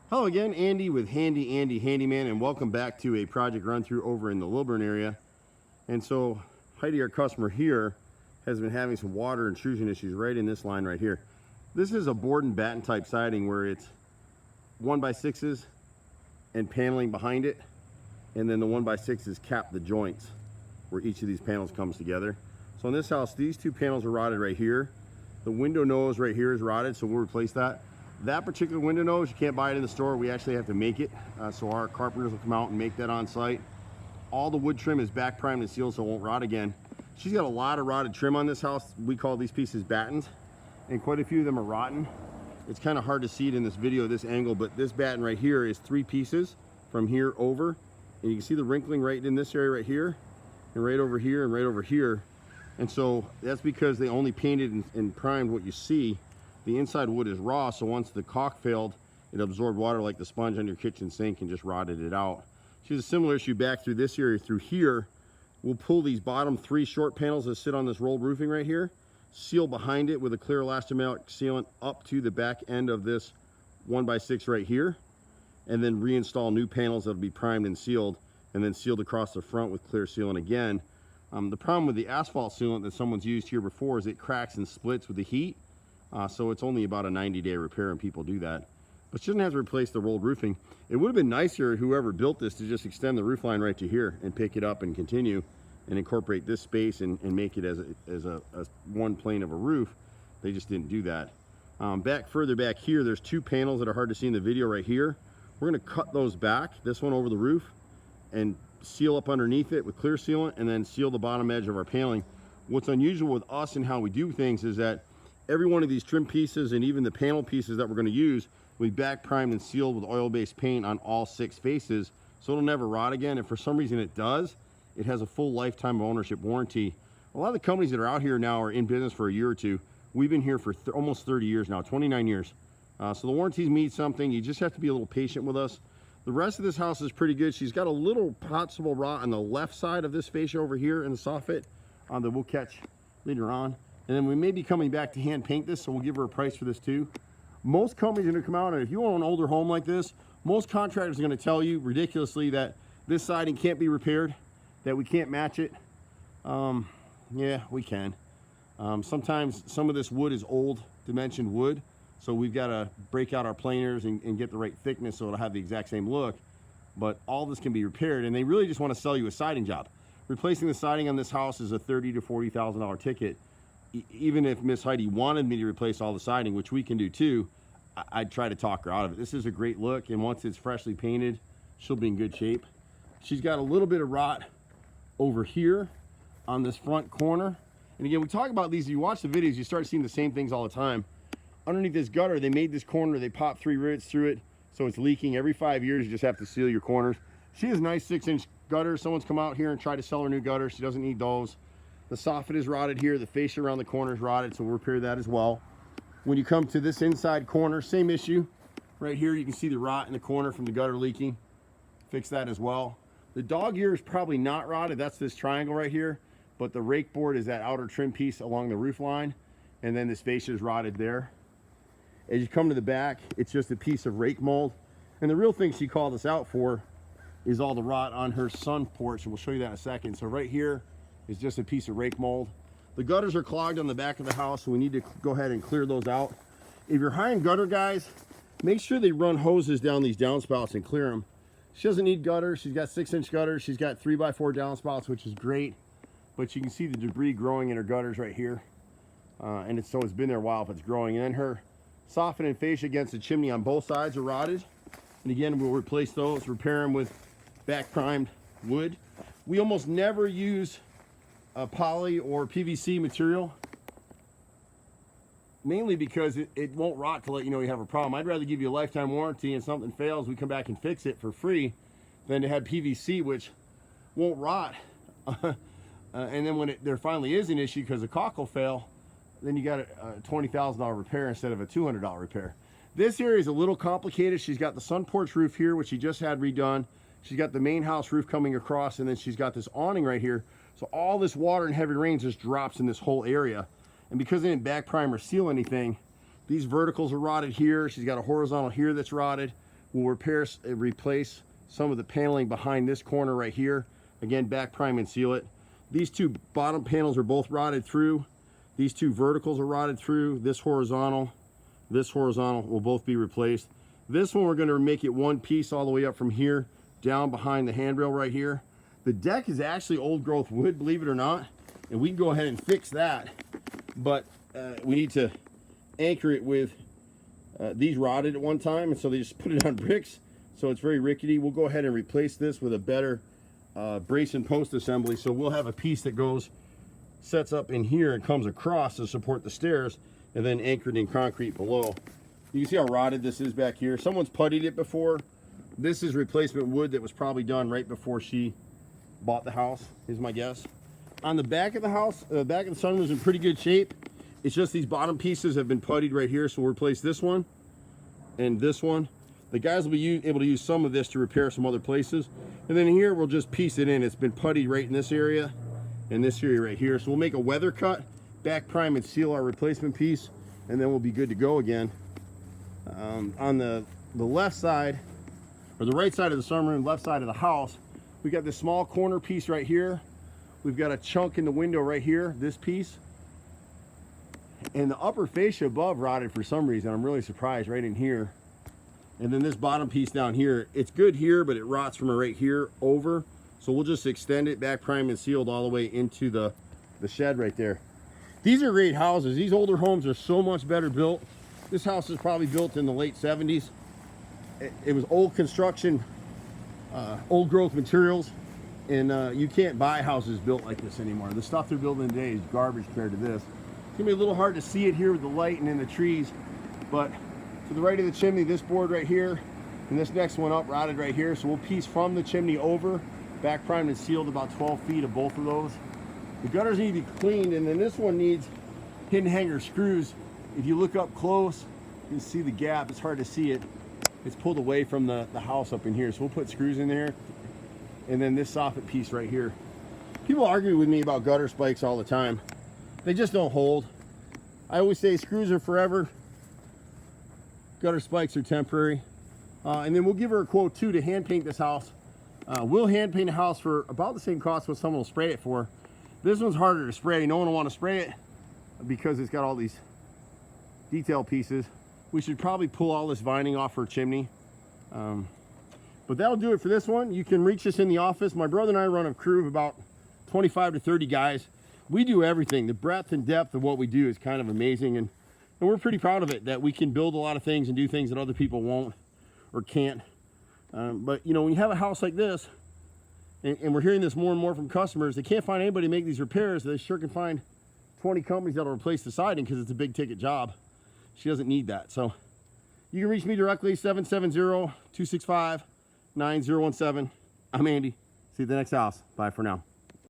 Hello again, Andy with Handy Andy Handyman, and welcome back to a project run through over in the Lilburn area. And so Heidi, our customer here, has been having some water intrusion issues right in this line right here. This is a board and batten type siding where it's 1x6s and paneling behind it, and then the 1x6s cap the joints where each of these panels comes together. So in this house, these two panels are rotted right here. The window nose right here is rotted, so we'll replace that. That particular window nose, you can't buy it in the store. We actually have to make it. So our carpenters will come out and make that on site. All the wood trim is back primed and sealed so it won't rot again. She's got a lot of rotted trim on this house. We call these pieces battens, and quite a few of them are rotten. It's kind of hard to see it in this video, this angle, but this batten right here is 3 pieces from here over. And you can see the wrinkling right in this area right here, and right over here, and right over here. And so that's because they only painted and primed what you see. The inside wood is raw, so once the caulk failed, it absorbed water like the sponge on your kitchen sink and just rotted it out. She has a similar issue back through this area through here. We'll pull these bottom 3 short panels that sit on this rolled roofing right here, seal behind it with a clear elastomeric sealant up to the back end of this 1x6 right here, and then reinstall new panels that'll be primed and sealed, and then sealed across the front with clear sealant again. The problem with the asphalt sealant that someone's used here before is it cracks and splits with the heat. So it's only about a 90-day repair, and people do that. But she doesn't have to replace the rolled roofing. It would have been nicer, whoever built this, to just extend the roof line right to here and pick it up and continue and incorporate this space and make it as a one plane of a roof. They just didn't do that. Further back here, there's 2 panels that are hard to see in the video right here. We're going to cut those back, this one over the roof, and seal up underneath it with clear sealant, and then seal the bottom edge of our paneling. What's unusual with us and how we do things is that every one of these trim pieces and even the panel pieces that we're going to use, we back primed and sealed with oil-based paint on all 6 faces, so it'll never rot again. If for some reason it does, it has a full lifetime of ownership warranty. A lot of the companies that are out here now are in business for a year or two. We've been here for almost 30 years now, 29 years. So the warranties mean something. You just have to be a little patient with us. The rest of this house is pretty good. She's got a little possible rot on the left side of this fascia over here in the soffit that we'll catch later on. And then we may be coming back to hand paint this, so we'll give her a price for this too. Most companies are going to come out, and if you own an older home like this, most contractors are going to tell you ridiculously that this siding can't be repaired, that we can't match it. Yeah, we can. Sometimes some of this wood is old dimensioned wood, so we've got to break out our planers and get the right thickness so it'll have the exact same look. But all this can be repaired, and they really just want to sell you a siding job. Replacing the siding on this house is a $30,000 to $40,000 ticket. Even if Miss Heidi wanted me to replace all the siding, which we can do too, I'd try to talk her out of it. This is a great look, and once it's freshly painted, she'll be in good shape. She's got a little bit of rot over here on this front corner. And again, we talk about these, if you watch the videos, you start seeing the same things all the time. Underneath this gutter, they made this corner, they popped 3 rivets through it, so it's leaking. Every 5 years, you just have to seal your corners. She has nice 6-inch gutters. Someone's come out here and tried to sell her new gutters. She doesn't need those. The soffit is rotted here. The fascia around the corner is rotted, so we'll repair that as well. When you come to this inside corner, same issue. Right here, you can see the rot in the corner from the gutter leaking. Fix that as well. The dog ear is probably not rotted. That's this triangle right here. But the rake board is that outer trim piece along the roof line. And then this fascia is rotted there. As you come to the back, it's just a piece of rake mold. And the real thing she called us out for is all the rot on her sun porch. And we'll show you that in a second. So right here is just a piece of rake mold. The gutters are clogged on the back of the house, so we need to go ahead and clear those out. If you're hiring gutter guys, make sure they run hoses down these downspouts and clear them. She doesn't need gutters. She's got 6-inch gutters. She's got 3x4 downspouts, which is great. But you can see the debris growing in her gutters right here. And it's been there a while if it's growing. And then her soffit and fascia against the chimney on both sides are rotted. And again, we'll replace those, repair them with back primed wood. We almost never use poly or PVC material, mainly because it won't rot to let you know you have a problem. I'd rather give you a lifetime warranty, and something fails, we come back and fix it for free, than to have PVC, which won't rot. And then when there finally is an issue because the caulk will fail, then you got a $20,000 repair instead of a $200 repair. This area is a little complicated. She's got the sun porch roof here, which she just had redone. She's got the main house roof coming across, and then she's got this awning right here. So all this water and heavy rain just drops in this whole area. And because they didn't back prime or seal anything, these verticals are rotted here. She's got a horizontal here that's rotted. We'll replace some of the paneling behind this corner right here. Again, back prime and seal it. These two bottom panels are both rotted through. These two verticals are rotted through. This horizontal will both be replaced. This one, we're going to make it one piece all the way up from here down behind the handrail right here. The deck is actually old growth wood, believe it or not, and we can go ahead and fix that, but we need to anchor it with these rotted at one time, and so they just put it on bricks, so it's very rickety. We'll go ahead and replace this with a better brace and post assembly, so we'll have a piece that sets up in here and comes across to support the stairs, and then anchored in concrete below. You can see how rotted this is back here. Someone's puttied it before. This is replacement wood that was probably done right before she bought the house, is my guess. On the back of the house, the back of the sunroom is in pretty good shape. It's just these bottom pieces have been puttied right here, so we'll replace this one and this one. The guys will be able to use some of this to repair some other places. And then here, we'll just piece it in. It's been puttied right in this area and this area right here. So we'll make a weather cut, back prime and seal our replacement piece, and then we'll be good to go again. On the left side, or the right side of the sunroom, left side of the house, we got this small corner piece right here. We've got a chunk in the window right here, this piece. And the upper fascia above rotted for some reason. I'm really surprised, right in here. And then this bottom piece down here, it's good here, but it rots from right here over. So we'll just extend it, back prime and sealed all the way into the shed right there. These are great houses. These older homes are so much better built. This house is probably built in the late 70s. It was old construction, old growth materials, and you can't buy houses built like this anymore. The stuff they're building today is garbage compared to this. It's gonna be a little hard to see it here with the light and in the trees, but to the right of the chimney, this board right here, and this next one up rotted right here. So we'll piece from the chimney over, back primed and sealed about 12 feet of both of those. The gutters need to be cleaned, and then this one needs hidden hanger screws. If you look up close, you can see the gap. It's hard to see it. It's pulled away from the house up in here. So we'll put screws in there, and then this soffit piece right here. People argue with me about gutter spikes all the time. They just don't hold. I always say screws are forever. Gutter spikes are temporary. And then we'll give her a quote too to hand paint this house. We'll hand paint a house for about the same cost what someone will spray it for. This one's harder to spray. No one will want to spray it because it's got all these detail pieces. We should probably pull all this vining off her chimney. But that'll do it for this one. You can reach us in the office. My brother and I run a crew of about 25 to 30 guys. We do everything. The breadth and depth of what we do is kind of amazing, and we're pretty proud of it, that we can build a lot of things and do things that other people won't or can't. But you know, when you have a house like this, and we're hearing this more and more from customers, they can't find anybody to make these repairs. They sure can find 20 companies that'll replace the siding because it's a big ticket job. She doesn't need that. So you can reach me directly, 770-265-9017. I'm Andy. See you at the next house. Bye for now.